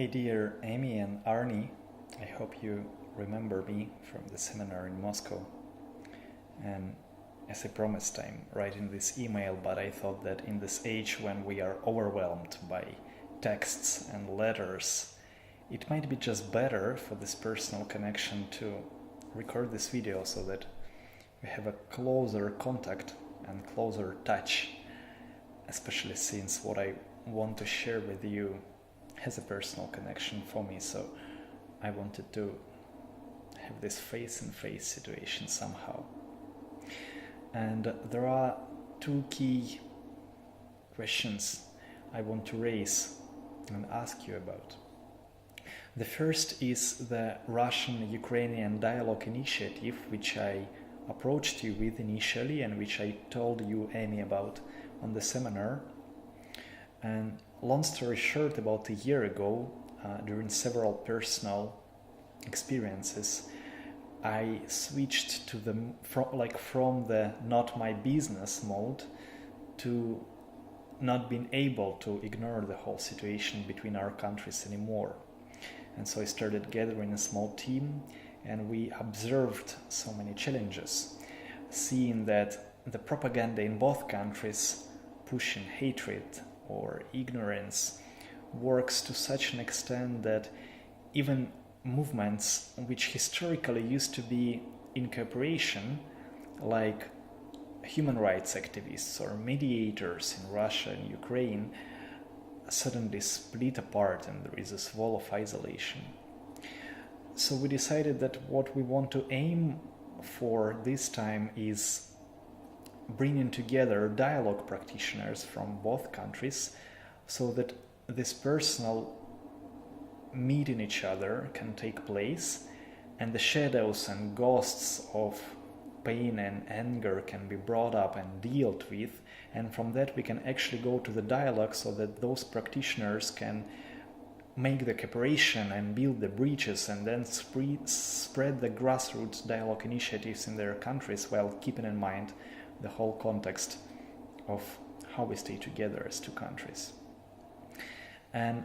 Hey dear Amy and Arny, I hope you remember me from the seminar in Moscow. And as I promised, I'm writing this email, but I thought that in this age when we are overwhelmed by texts and letters, it might be just better for this personal connection to record this video so that we have a closer contact and closer touch, especially since what I want to share with you has a personal connection for me, so I wanted to have this face-in-face situation somehow. And there are two key questions I want to raise and ask you about. The first is the Russian-Ukrainian dialogue initiative, which I approached you with initially and which I told you, Amy, about on the seminar. And long story short, about a year ago, during several personal experiences, I switched to from the not my business mode to not being able to ignore the whole situation between our countries anymore. And so I started gathering a small team, and we observed so many challenges, seeing that the propaganda in both countries pushing hatred or ignorance works to such an extent that even movements which historically used to be in cooperation, like human rights activists or mediators in Russia and Ukraine, suddenly split apart and there is this wall of isolation. So we decided that what we want to aim for this time is bringing together dialogue practitioners from both countries so that this personal meeting each other can take place and the shadows and ghosts of pain and anger can be brought up and dealt with, and from that we can actually go to the dialogue so that those practitioners can make the cooperation and build the bridges and then spread the grassroots dialogue initiatives in their countries while keeping in mind the whole context of how we stay together as two countries. And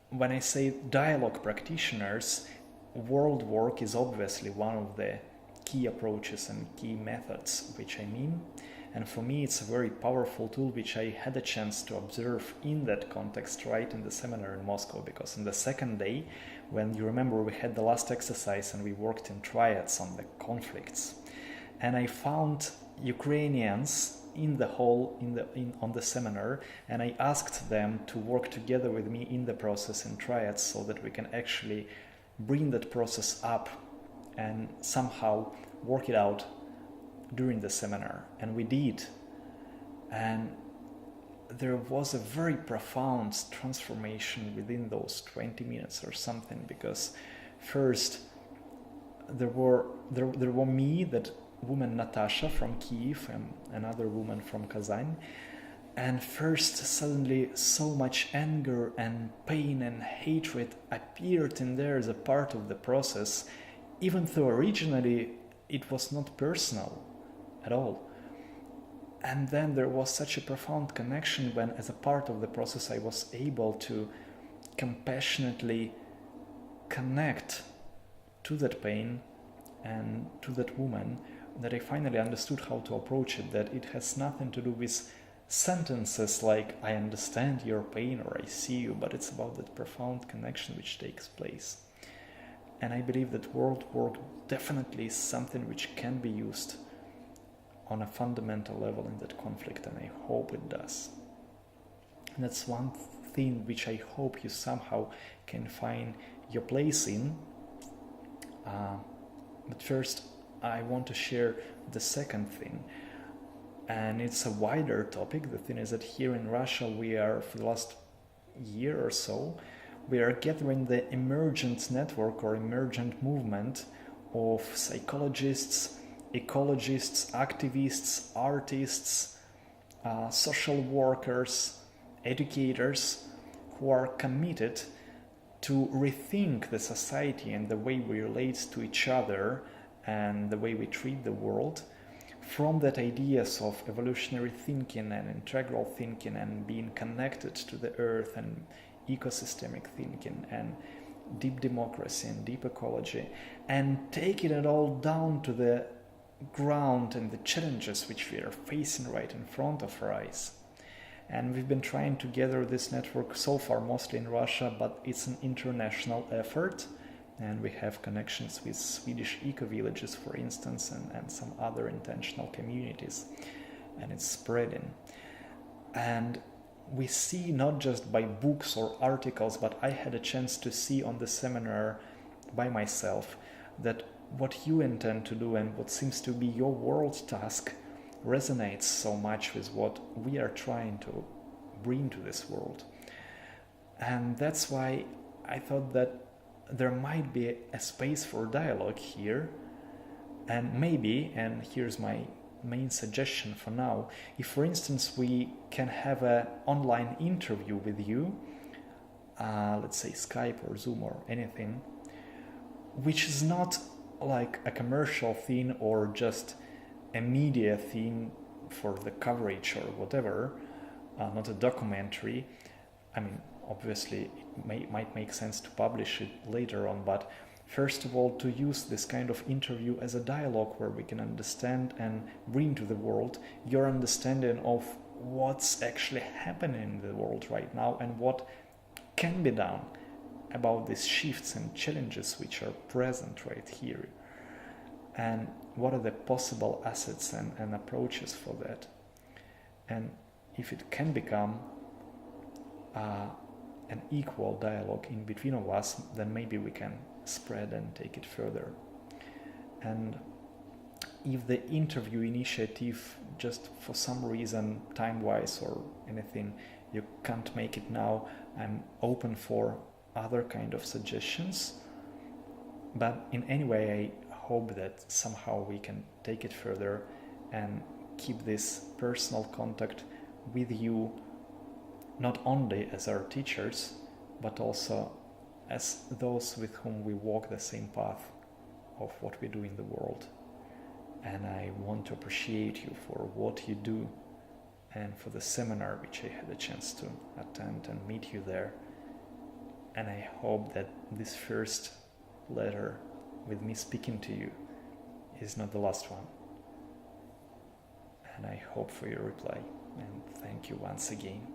when I say dialogue practitioners, world work is obviously one of the key approaches and key methods which I mean. And for me, it's a very powerful tool which I had a chance to observe in that context right in the seminar in Moscow, because on the second day, when you remember we had the last exercise and we worked in triads on the conflicts, and I found Ukrainians in the hall on the seminar, and I asked them to work together with me in the process in triads so that we can actually bring that process up and somehow work it out during the seminar. And we did. And there was a very profound transformation within those 20 minutes or something, because first there were me, that woman Natasha from Kiev, and another woman from Kazan, and first suddenly so much anger and pain and hatred appeared in there as a part of the process, even though originally it was not personal at all. And then there was such a profound connection when, as a part of the process, I was able to compassionately connect to that pain and to that woman, that I finally understood how to approach it, that it has nothing to do with sentences like I understand your pain or I see you, but it's about that profound connection which takes place. And I believe that world work definitely is something which can be used on a fundamental level in that conflict, and I hope it does. And that's one thing which I hope you somehow can find your place in. But first, I want to share the second thing, and it's a wider topic. The thing is that here in Russia, we are, for the last year or so, we are gathering the emergent network or emergent movement of psychologists, ecologists, activists, artists, social workers, educators, who are committed to rethink the society and the way we relate to each other and the way we treat the world from that ideas of evolutionary thinking and integral thinking and being connected to the earth and ecosystemic thinking and deep democracy and deep ecology, and taking it all down to the ground and the challenges which we are facing right in front of our eyes. And we've been trying to gather this network so far mostly in Russia, but it's an international effort. And we have connections with Swedish eco-villages, for instance, and some other intentional communities. And it's spreading. And we see not just by books or articles, but I had a chance to see on the seminar by myself that what you intend to do and what seems to be your world task resonates so much with what we are trying to bring to this world. And that's why I thought that there might be a space for dialogue here. And maybe, and here's my main suggestion for now, if for instance we can have an online interview with you, let's say Skype or Zoom or anything, which is not like a commercial thing or just a media thing for the coverage or whatever, not a documentary. I mean, obviously it might make sense to publish it later on, but first of all, to use this kind of interview as a dialogue where we can understand and bring to the world your understanding of what's actually happening in the world right now and what can be done about these shifts and challenges which are present right here. And what are the possible assets and approaches for that? And if it can become an equal dialogue in between of us, then maybe we can spread and take it further. And if the interview initiative, just for some reason, time-wise or anything, you can't make it now, I'm open for other kind of suggestions. But in any way, I hope that somehow we can take it further and keep this personal contact with you, not only as our teachers, but also as those with whom we walk the same path of what we do in the world. And I want to appreciate you for what you do and for the seminar which I had a chance to attend and meet you there. And I hope that this first letter with me speaking to you is not the last one. And I hope for your reply. And thank you once again.